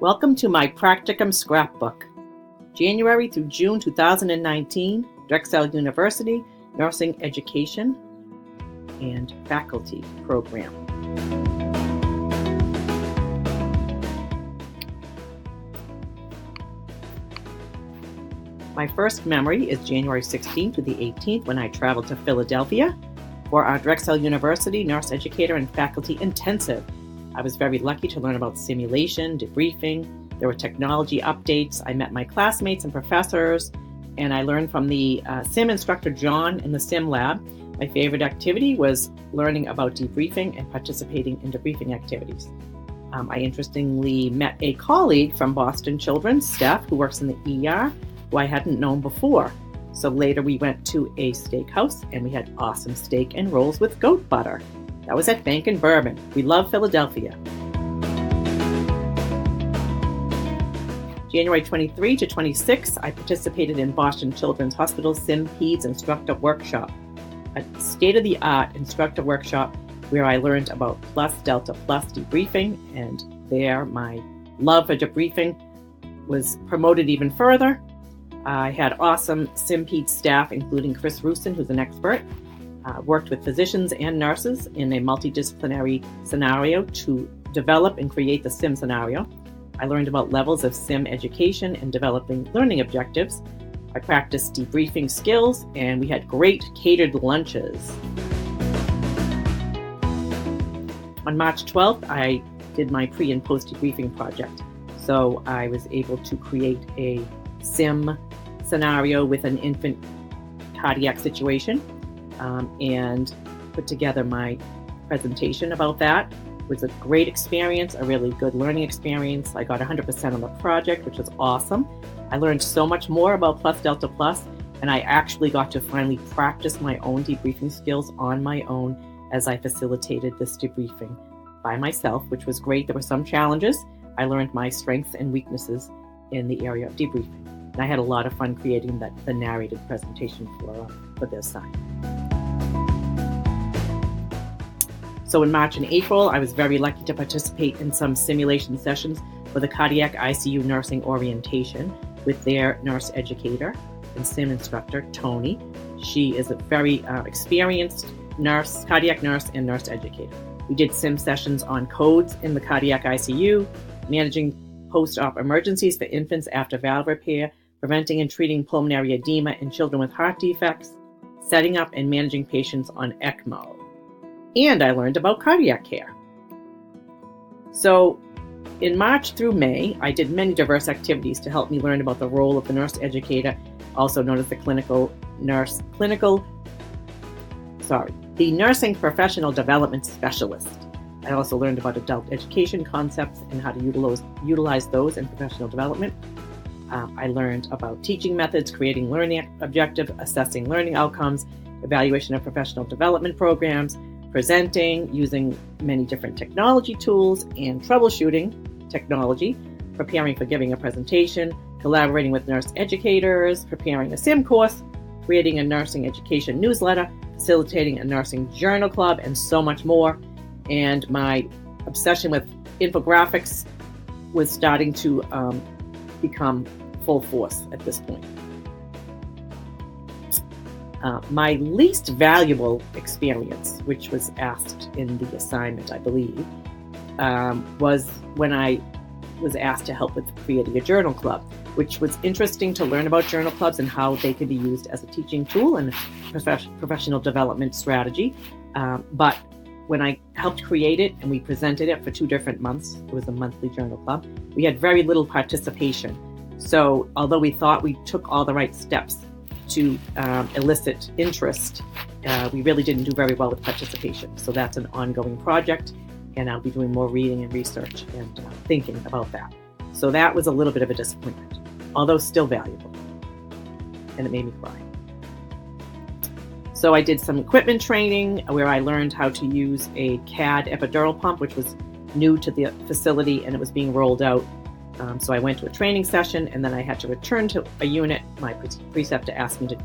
Welcome to my Practicum Scrapbook, January through June 2019, Drexel University Nursing Education and Faculty Program. My first memory is January 16th to the 18th when I traveled to Philadelphia for our Drexel University Nurse Educator and Faculty Intensive. I was very lucky to learn about simulation, debriefing. There were technology updates. I met my classmates and professors, and I learned from the sim instructor, John, in the sim lab. My favorite activity was learning about debriefing and participating in debriefing activities. I interestingly met a colleague from Boston Children's, Steph, who works in the ER, who I hadn't known before. So later we went to a steakhouse, and we had awesome steak and rolls with goat butter. That was at Bank and Bourbon. We love Philadelphia. January 23 to 26, I participated in Boston Children's Hospital Sim Peds Instructor Workshop, a state-of-the-art instructor workshop where I learned about plus delta plus debriefing, and there my love for debriefing was promoted even further. I had awesome Sim Peds staff, including Chris Rusin, who's an expert. Worked with physicians and nurses in a multidisciplinary scenario to develop and create the SIM scenario. I learned about levels of SIM education and developing learning objectives. I practiced debriefing skills, and we had great catered lunches. On March 12th, I did my pre- and post-debriefing project. So I was able to create a SIM scenario with an infant cardiac situation. And put together my presentation about that. It was a great experience, a really good learning experience. I got 100% on the project, which was awesome. I learned so much more about plus delta plus, and I actually got to finally practice my own debriefing skills on my own as I facilitated this debriefing by myself, which was great. There were some challenges. I learned my strengths and weaknesses in the area of debriefing. And I had a lot of fun creating the narrated presentation for this time. So in March and April, I was very lucky to participate in some simulation sessions for the cardiac ICU nursing orientation with their nurse educator and sim instructor, Tony. She is a very experienced nurse, cardiac nurse, and nurse educator. We did sim sessions on codes in the cardiac ICU, managing post-op emergencies for infants after valve repair, preventing and treating pulmonary edema in children with heart defects, setting up and managing patients on ECMO. And I learned about cardiac care. So in March through May, I did many diverse activities to help me learn about the role of the nurse educator, also known as the the nursing professional development specialist. I also learned about adult education concepts and how to utilize those in professional development. I learned about teaching methods, creating learning objectives, assessing learning outcomes, evaluation of professional development programs, presenting, using many different technology tools, and troubleshooting technology, preparing for giving a presentation, collaborating with nurse educators, preparing a sim course, creating a nursing education newsletter, facilitating a nursing journal club, and so much more. And my obsession with infographics was starting to become full force at this point. My least valuable experience, which was asked in the assignment, I believe, was when I was asked to help with creating a journal club, which was interesting to learn about journal clubs and how they can be used as a teaching tool and professional development strategy. But when I helped create it and we presented it for 2 different months, it was a monthly journal club, we had very little participation. So although we thought we took all the right steps to elicit interest, we really didn't do very well with participation. So that's an ongoing project, and I'll be doing more reading and research and thinking about that. So that was a little bit of a disappointment, although still valuable, and it made me cry. So I did some equipment training where I learned how to use a CAD epidural pump, which was new to the facility, and it was being rolled out. So I went to a training session, and then I had to return to a unit. My preceptor asked me to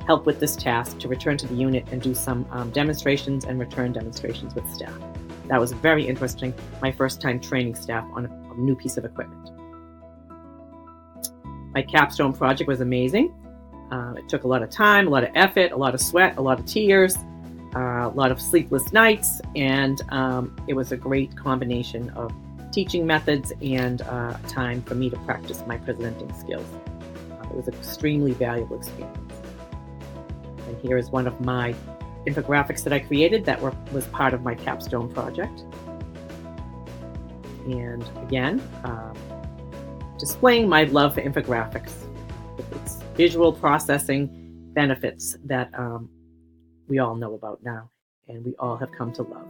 help with this task, to return to the unit and do some demonstrations and return demonstrations with staff. That was very interesting. My first time training staff on new piece of equipment. My capstone project was amazing. It took a lot of time, a lot of effort, a lot of sweat, a lot of tears, a lot of sleepless nights, and it was a great combination of teaching methods and time for me to practice my presenting skills. It was an extremely valuable experience. And here is one of my infographics that I created that was part of my capstone project. And again, displaying my love for infographics with its visual processing benefits that we all know about now and we all have come to love.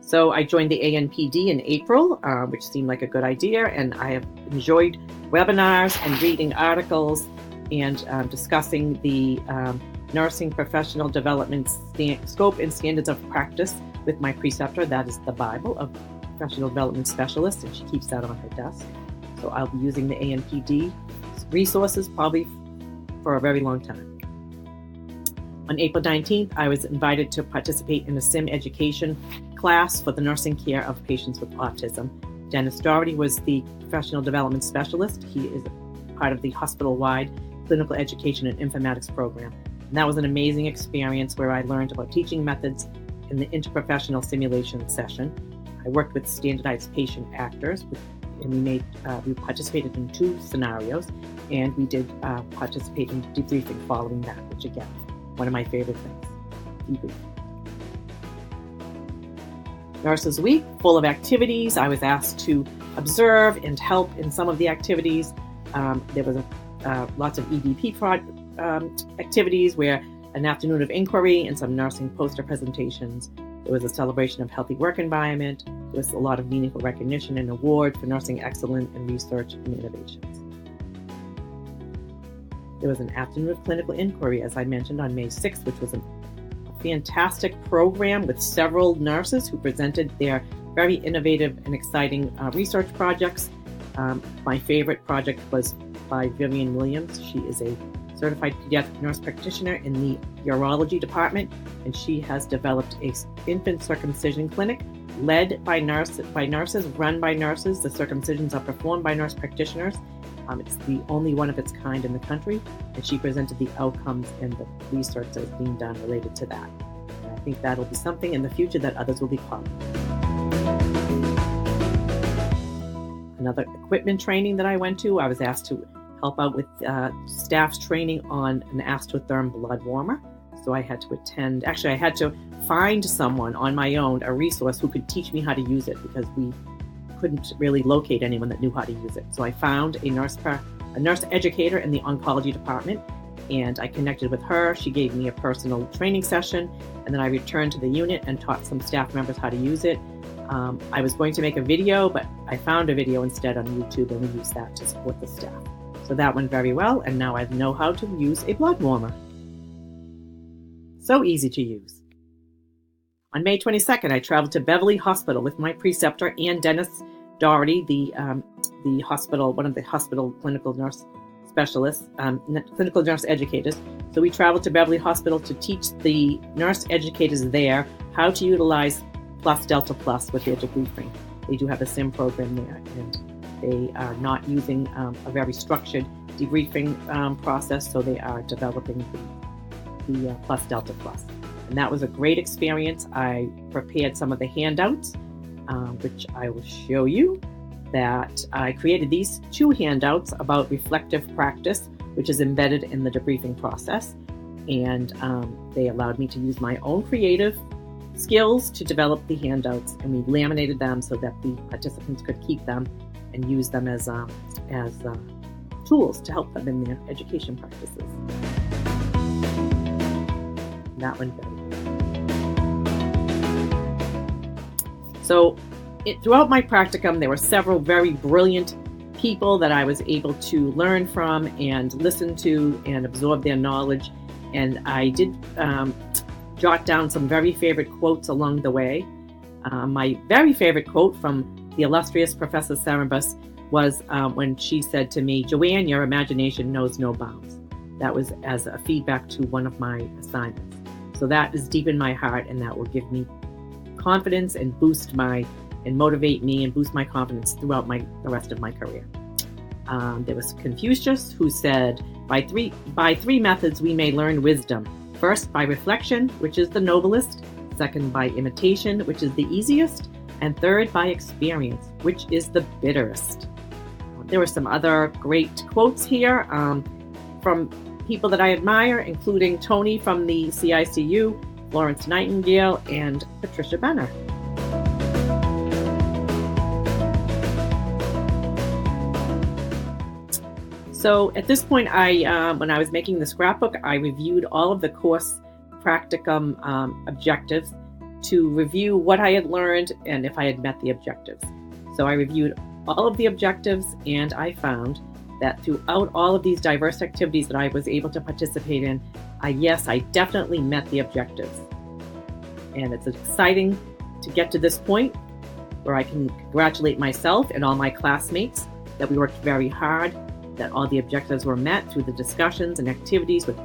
So I joined the ANPD in April, which seemed like a good idea, and I have enjoyed webinars and reading articles and discussing the nursing professional development scope and standards of practice with my preceptor. That is the Bible of professional development specialist, and she keeps that on her desk. So I'll be using the ANPD resources probably for a very long time. On April 19th, I was invited to participate in a SIM education class for the nursing care of patients with autism. Dennis Doherty was the professional development specialist. He is part of the hospital-wide clinical education and informatics program. And that was an amazing experience where I learned about teaching methods in the interprofessional simulation session. I worked with standardized patient actors, and we participated in 2 scenarios, and we did participate in debriefing following that, which again, one of my favorite things, debriefing. Nurses Week, full of activities. I was asked to observe and help in some of the activities. There was lots of EVP activities where an afternoon of inquiry and some nursing poster presentations. There was a celebration of healthy work environment. There was a lot of meaningful recognition and award for nursing excellence in research and innovations. There was an afternoon of clinical inquiry, as I mentioned, on May 6th, which was a fantastic program with several nurses who presented their very innovative and exciting research projects. My favorite project was by Vivian Williams. She is a certified pediatric nurse practitioner in the urology department, and she has developed an infant circumcision clinic led by nurses, run by nurses. The circumcisions are performed by nurse practitioners. It's the only one of its kind in the country, and she presented the outcomes and the research that is being done related to that. And I think that'll be something in the future that others will be following. Another equipment training that I went to, I was asked to help out with staff's training on an Astotherm blood warmer. So I had to attend, actually I had to find someone on my own, a resource who could teach me how to use it because we couldn't really locate anyone that knew how to use it. So I found a nurse educator in the oncology department, and I connected with her. She gave me a personal training session, and then I returned to the unit and taught some staff members how to use it. I was going to make a video, but I found a video instead on YouTube, and we used that to support the staff. So that went very well, and now I know how to use a blood warmer. So easy to use. On May 22nd, I traveled to Beverly Hospital with my preceptor and Dennis Doherty, the hospital, one of the hospital clinical nurse specialists, clinical nurse educators. So we traveled to Beverly Hospital to teach the nurse educators there how to utilize Plus Delta Plus with their debriefing. They do have a SIM program there, and they are not using a very structured debriefing process, so they are developing the Plus Delta Plus. And that was a great experience. I prepared some of the handouts, which I will show you. That I created these 2 handouts about reflective practice, which is embedded in the debriefing process. And they allowed me to use my own creative skills to develop the handouts, and we laminated them so that the participants could keep them and use them as tools to help them in their education practices. And that one very well. So throughout my practicum, there were several very brilliant people that I was able to learn from and listen to and absorb their knowledge. And I did jot down some very favorite quotes along the way. My very favorite quote from the illustrious Professor Sarambus was when she said to me, "Joanne, your imagination knows no bounds." That was as a feedback to one of my assignments. So that is deep in my heart, and that will give me confidence and motivate me and boost my confidence throughout the rest of my career. There was Confucius, who said, by three methods we may learn wisdom. First, by reflection, which is the noblest. Second, by imitation, which is the easiest. And third, by experience, which is the bitterest. There were some other great quotes here from people that I admire, including Tony from the CICU, Florence Nightingale, and Patricia Benner. So at this point, when I was making the scrapbook, I reviewed all of the course practicum objectives to review what I had learned and if I had met the objectives. So I reviewed all of the objectives, and I found that throughout all of these diverse activities that I was able to participate in, I definitely met the objectives. And it's exciting to get to this point where I can congratulate myself and all my classmates that we worked very hard, that all the objectives were met through the discussions and activities with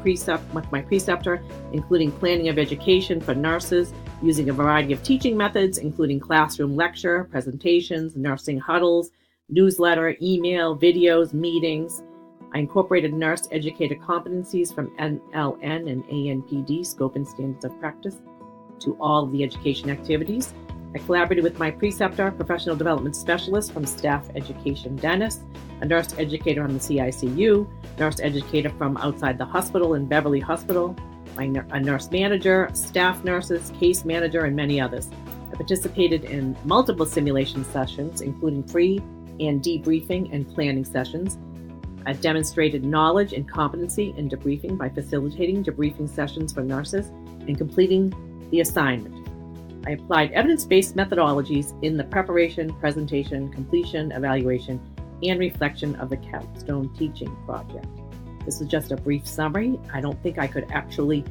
my preceptor, including planning of education for nurses, using a variety of teaching methods, including classroom lecture, presentations, nursing huddles, newsletter, email, videos, meetings. I incorporated nurse educator competencies from NLN and ANPD, Scope and Standards of Practice, to all of the education activities. I collaborated with my preceptor, professional development specialist from staff education, Dennis, a nurse educator on the CICU, nurse educator from outside the hospital in Beverly Hospital, a nurse manager, staff nurses, case manager, and many others. I participated in multiple simulation sessions, including pre and debriefing and planning sessions. I demonstrated knowledge and competency in debriefing by facilitating debriefing sessions for nurses and completing the assignment. I applied evidence-based methodologies in the preparation, presentation, completion, evaluation, and reflection of the capstone teaching project. This is just a brief summary. I don't think I could actually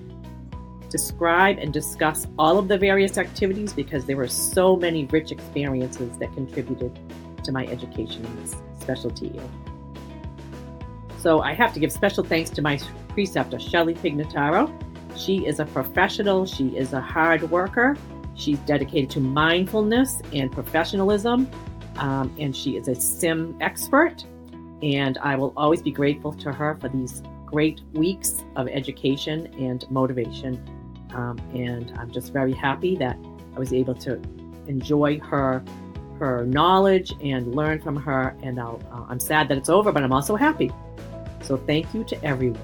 describe and discuss all of the various activities because there were so many rich experiences that contributed to my education in this specialty area. So I have to give special thanks to my preceptor, Shelley Pignataro. She is a professional. She is a hard worker. She's dedicated to mindfulness and professionalism, and she is a SIM expert. And I will always be grateful to her for these great weeks of education and motivation. And I'm just very happy that I was able to enjoy her knowledge and learn from her. And I'm sad that it's over, but I'm also happy. So thank you to everyone.